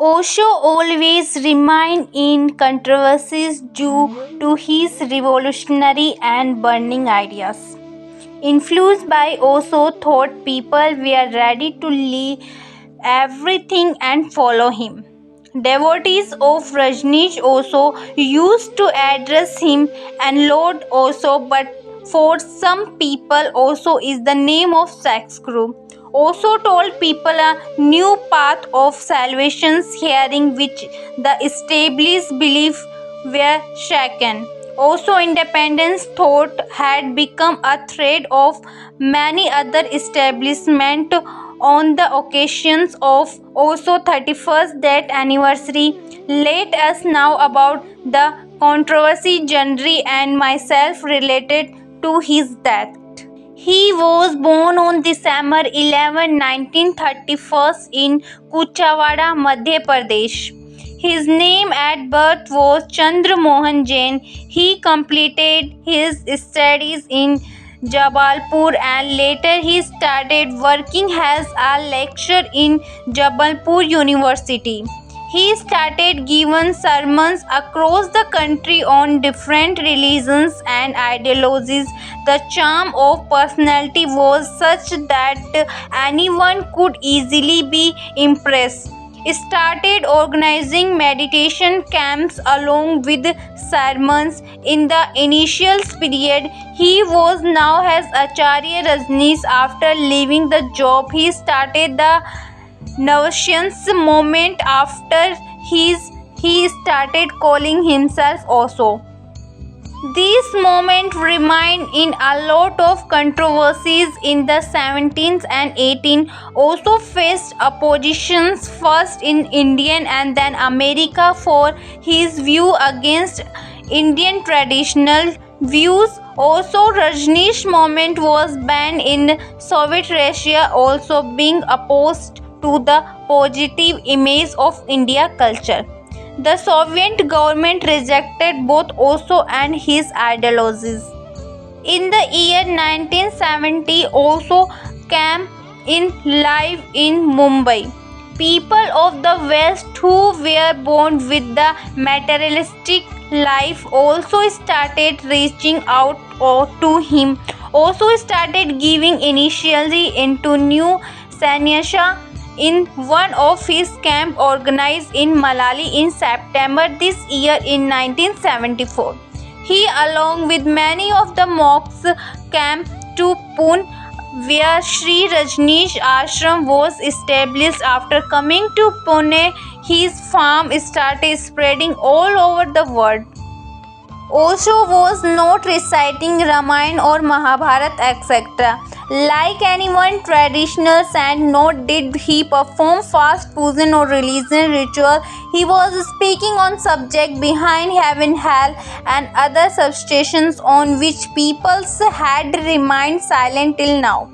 Osho always remained in controversies due to his revolutionary and burning ideas. Influenced by Osho, thought people were ready to leave everything and follow him. Devotees of Rajneesh Osho used to address him and Lord Osho, but for some people, Osho is the name of sex group. Osho told people a new path of salvation, hearing which the established belief were shaken. Also, independence thought had become a thread of many other establishments on the occasions of Osho 31st death anniversary. Let us now about the controversy Jandri and myself related to his death. He was born on December 11, 1931 in Kuchawada, Madhya Pradesh. His name at birth was Chandra Mohan Jain. He completed his studies in Jabalpur and later he started working as a lecturer in Jabalpur University. He started giving sermons across the country on different religions and ideologies. The charm of personality was such that anyone could easily be impressed. Started organizing meditation camps along with sermons. In the initial period, he was now as Acharya Rajneesh. After leaving the job, he started the Navasyans movement. After he started calling himself Osho. This movement remained in a lot of controversies in the 17th and 18th. Also faced oppositions first in India and then America for his view against Indian traditional views. Also, Rajneesh movement was banned in Soviet Russia, also being opposed to the positive image of India culture. The Soviet government rejected both Osho and his ideologies. In the year 1970, Osho came in live in Mumbai. People of the West who were born with the materialistic life also started reaching out to him. Also started giving initially into new sannyasa in one of his camps organized in Malali in September this year in 1974. He along with many of the monks came to Pune where Sri Rajneesh Ashram was established. After coming to Pune, his fame started spreading all over the world. Osho was not reciting Ramayana or Mahabharata etc. like anyone traditional and nor did he perform fast pujan or religion ritual. He was speaking on subject behind heaven, hell and other substations on which peoples had remained silent till now.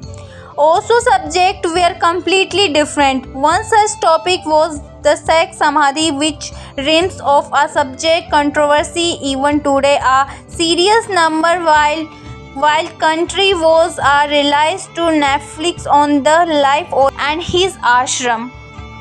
Also subjects were completely different. One such topic was the sex samadhi, which remains of a subject controversy even today. A serious number while country was released to Netflix on the life and his ashram.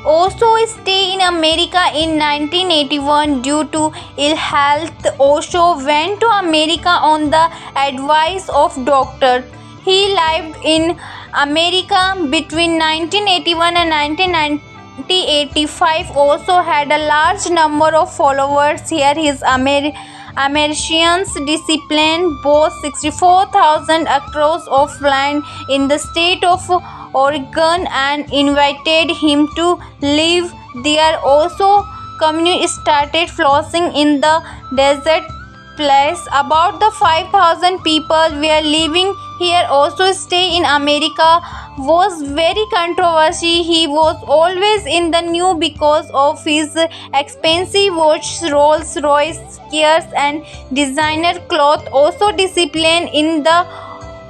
Osho stayed in America in 1981 due to ill health. Osho went to America on the advice of doctor. He lived in America between 1981 and 1985. Also had a large number of followers here. His Americans disciplined both 64,000 acres of land in the state of Oregon and invited him to live there. Also, community started flourishing in the desert place. About the 5,000 people were living here. Also stay in America was very controversial. He was always in the news because of his expensive watch, Rolls Royce cars and designer clothes. Also discipline in the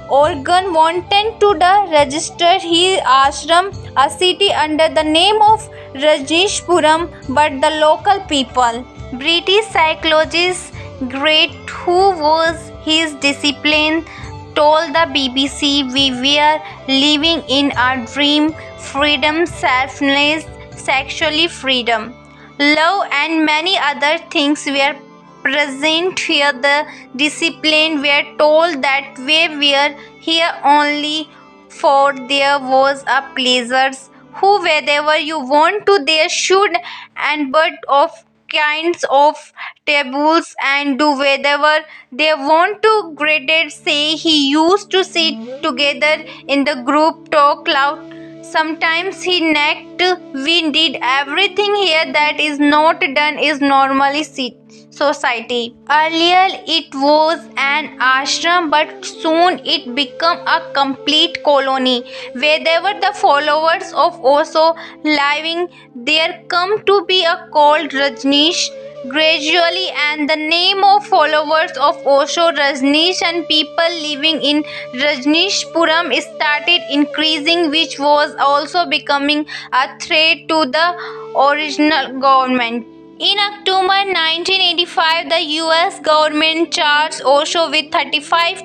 Oregon wanted to register his ashram, a city under the name of Rajneeshpuram, but the local people. British psychologist Great, who was his discipline, told the BBC, "We were living in a dream, freedom, selfless, sexually freedom." love, and many other things were present here. The discipline were told that we were here only for there was a pleasures who wherever you want to there should and but of kinds of tables and do whatever they want to graded say he used to sit together in the group talk loud. Sometimes he nagged, we did everything here that is not done is normally society. Earlier it was an ashram, but soon it became a complete colony. Wherever the followers of Osho living there come to be a called Rajneesh. Gradually, and the name of followers of Osho, Rajneesh, and people living in Rajneeshpuram started increasing, which was also becoming a threat to the original government. In October 1985, the US government charged Osho with 35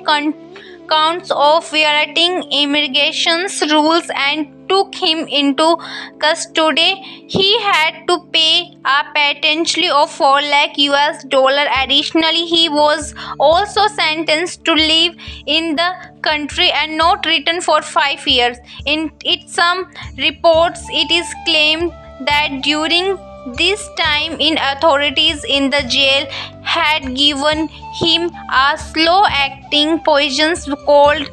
counts of violating immigration rules and took him into custody. He had to pay a penalty of 4 lakh US dollar. Additionally, he was also sentenced to live in the country and not return for 5 years. In some reports, it is claimed that during this time in authorities in the jail had given him a slow acting poison called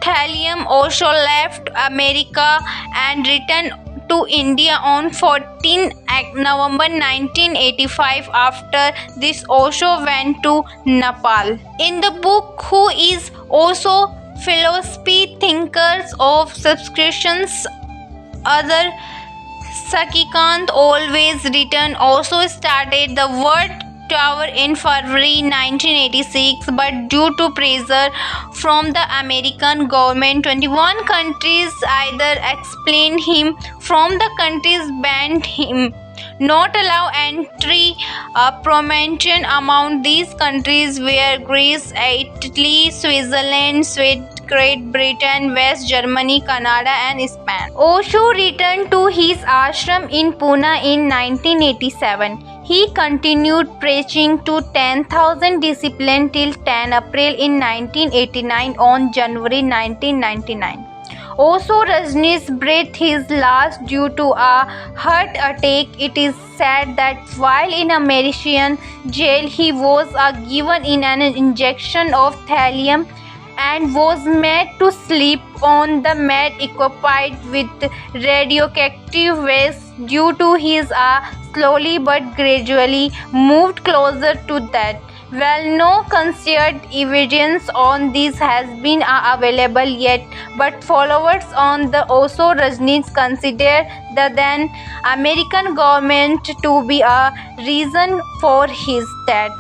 thallium. Osho left America and returned to India on 14 November 1985. After this, Osho went to Nepal. In the book Who is Osho? Philosophy Thinkers of Subscriptions, other Sakikant always written also started the World Tower in February 1986, but due to pressure from the American government, 21 countries either expelled him from the countries, banned him, not allow entry. A prominent among these countries were Greece, Italy, Switzerland, Sweden, Great Britain, West Germany, Canada, and Spain. Osho returned to his ashram in Pune in 1987. He continued preaching to 10,000 disciples till 10 April in 1989. On January 1999, Osho Rajneesh breathed his last due to a heart attack. It is said that while in American jail, he was given in an injection of thallium and was made to sleep on the mat equipped with radioactive waste. Due to his slowly but gradually moved closer to that. Well, no concrete evidence on this has been available yet, but followers on the Osho Rajneesh consider the then American government to be a reason for his death.